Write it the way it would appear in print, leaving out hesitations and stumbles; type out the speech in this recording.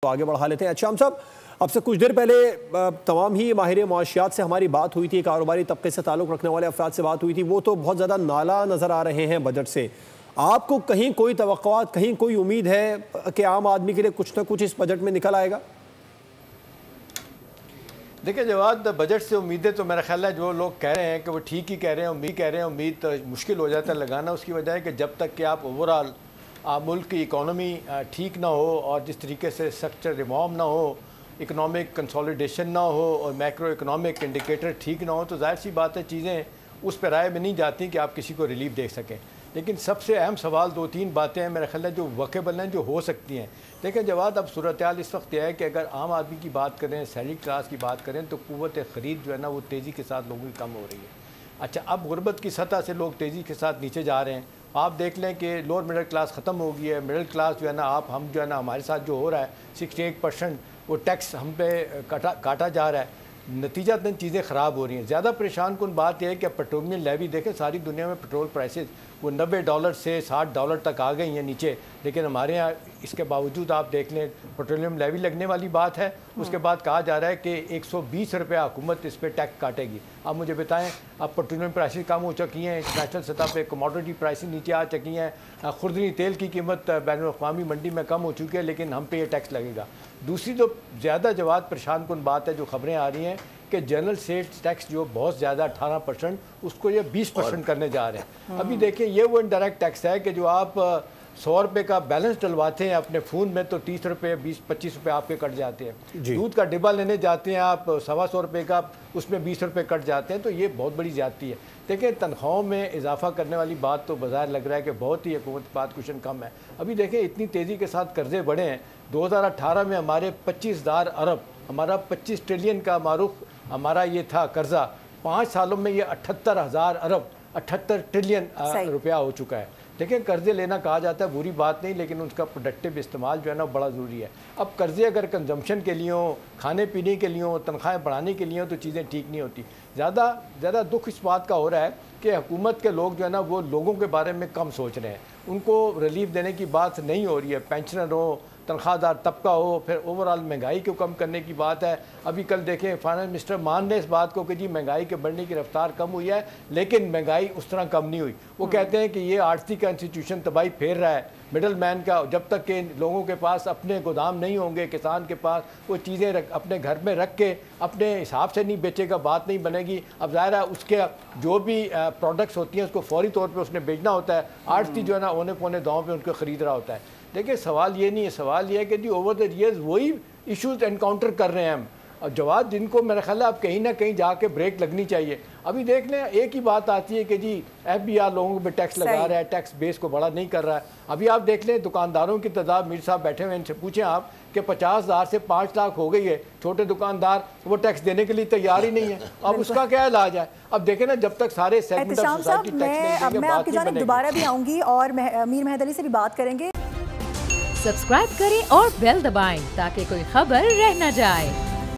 तो आगे बढ़ा लेते हैं। अच्छा हम साहब, अब से कुछ देर पहले तमाम ही माहिर मुआशियात से हमारी बात हुई थी, कारोबारी तबके से ताल्लुक़ रखने वाले अफराद से बात हुई थी। वो तो बहुत ज़्यादा नाला नज़र आ रहे हैं बजट से। आपको कहीं कोई तवक्कुआत, कहीं कोई उम्मीद है कि आम आदमी के लिए कुछ ना कुछ इस बजट में निकल आएगा? देखिए जवाब, बजट से उम्मीदें तो मेरा ख्याल है जो लोग कह रहे हैं कि वो ठीक ही कह रहे हैं, उम्मीद कह रहे हैं, उम्मीद तो मुश्किल हो जाता है लगाना। उसकी वजह है कि जब तक कि आप ओवरऑल मुल्क की इकॉनमी ठीक ना हो और जिस तरीके से स्ट्रक्चर रिफॉर्म ना हो, इकनॉमिक कंसोलिडेशन ना हो और मैक्रो इकनॉमिक इंडिकेटर ठीक ना हो, तो जाहिर सी बात है चीज़ें उस पर राय में नहीं जाती कि आप किसी को रिलीफ दे सकें। लेकिन सबसे अहम सवाल दो तीन बातें हैं मेरा ख्याल है जो वर्केबल हैं, जो हो सकती हैं। देखिए जवाब, अब सूरत हाल इस वक्त यह है कि अगर आम आदमी की बात करें, सैलरी क्लास की बात करें, तो क़ुव्वत ख़रीद जो है ना वो तेज़ी के साथ लोगों की कम हो रही है। अच्छा, अब गुर्बत की सतह से लोग तेज़ी के साथ नीचे जा रहे हैं। आप देख लें कि लोअर मिडिल क्लास ख़त्म हो गई है। मिडिल क्लास जो है ना, हम जो है ना, हमारे साथ जो हो रहा है 68% वो टैक्स हम पे काटा जा रहा है। नतीजतन चीज़ें ख़राब हो रही हैं। ज़्यादा परेशान कुन बात यह है कि पेट्रोलियम लेवी देखें, सारी दुनिया में पेट्रोल प्राइसेस वो $90 से $60 तक आ गई हैं नीचे, लेकिन हमारे यहाँ इसके बावजूद आप देख लें पेट्रोलियम लेवी लगने वाली बात है। उसके बाद कहा जा रहा है कि 120 रुपये हुकूमत इस पर टैक्स काटेगी। अब मुझे बताएं, अब पेट्रोलियम प्राइसेस कम हो चुकी हैं, इंटरनेशनल सतह पे कमोडिटी प्राइसेस नीचे आ चुकी हैं, खुर्दनी तेल की कीमत बैनुल-अक़वामी मंडी में कम हो चुकी है, लेकिन हम पे ये टैक्स लगेगा। दूसरी तो ज़्यादा जवाब परेशान कुन बात है जो ख़बरें आ रही हैं कि जनरल सेल्स टैक्स जो बहुत ज़्यादा 18%, उसको ये 20% करने जा रहे हैं। अभी देखिए ये वो इनडायरेक्ट टैक्स है कि जो आप 100 रुपये का बैलेंस डलवाते हैं अपने फ़ोन में तो 30 रुपये 20-25 रुपये आपके कट जाते हैं। दूध का डिब्बा लेने जाते हैं आप 125 रुपये का, उसमें 20 रुपये कट जाते हैं। तो ये बहुत बड़ी ज़्यादती है। देखिए तनख्वाहों में इजाफा करने वाली बात तो बाज़ार लग रहा है कि बहुत ही हुकूमत बात क्वेश्चन कम है। अभी देखें इतनी तेज़ी के साथ कर्जे बढ़े हैं। 2018 में हमारे 25,000 अरब, हमारा 25 ट्रिलियन का मारूफ हमारा ये था कर्जा, 5 सालों में ये 78,000 अरब 78 ट्रिलियन रुपया हो चुका है। देखिए कर्जे लेना कहा जाता है बुरी बात नहीं, लेकिन उसका प्रोडक्टिव इस्तेमाल जो है ना बड़ा ज़रूरी है। अब कर्जे अगर कंजम्पशन के लिए हो, खाने पीने के लिए हो, तनख्वाहें बढ़ाने के लिए हो, तो चीज़ें ठीक नहीं होती। ज़्यादा दुख इस बात का हो रहा है कि हुकूमत के लोग जो है ना वो लोगों के बारे में कम सोच रहे हैं। उनको रिलीफ देने की बात नहीं हो रही है। पेंशनर हो, तनख्वाहदार तबका हो, फिर ओवरऑल महंगाई को कम करने की बात है। अभी कल देखें फाइनेंस मिनिस्टर मान रहे इस बात को कि जी महंगाई के बढ़ने की रफ्तार कम हुई है, लेकिन महंगाई उस तरह कम नहीं हुई। वो कहते हैं कि ये आर्थिक इंस्टीट्यूशन तबाही फेर रहा है मिडल मैन का। जब तक के लोगों के पास अपने गोदाम नहीं होंगे, किसान के पास वो चीज़ें अपने घर में रख के अपने हिसाब से नहीं बेचेगा, बात नहीं बनेगी। अब ज़ाहिर है उसके जो भी प्रोडक्ट्स होती हैं उसको फौरी तौर पर उसने बेचना होता है। आड़ती जो है ना औने पौने दाँव पर उनको ख़रीद रहा होता है। देखिए सवाल ये नहीं है, सवाल ये है कि जी ओवर द ईयर्स वही इश्यूज एनकाउंटर कर रहे हैं हम। और जवाब जिनको मेरा ख्याल है अब कहीं ना कहीं जाके ब्रेक लगनी चाहिए। अभी देख लें एक ही बात आती है कि जी FBI लोगों पे टैक्स लगा रहा है, टैक्स बेस को बड़ा नहीं कर रहा है। अभी आप देख लें दुकानदारों की तादाद, मीर साहब बैठे हुए इनसे पूछें आप कि 50,000 से 5 लाख हो गई है। छोटे दुकानदार वो टैक्स देने के लिए तैयार ही नहीं है। अब उसका क्या इलाज है? अब देखें ना, जब तक सारे सेगमेंट ऑफ सोसाइटी टैक्स नहीं देंगे, मैं आपकी जानिब दोबारा भी आऊँगी और मीर मेहदी अली से भी बात करेंगे। सब्सक्राइब करें और बेल दबाएं ताकि कोई खबर रह न जाए।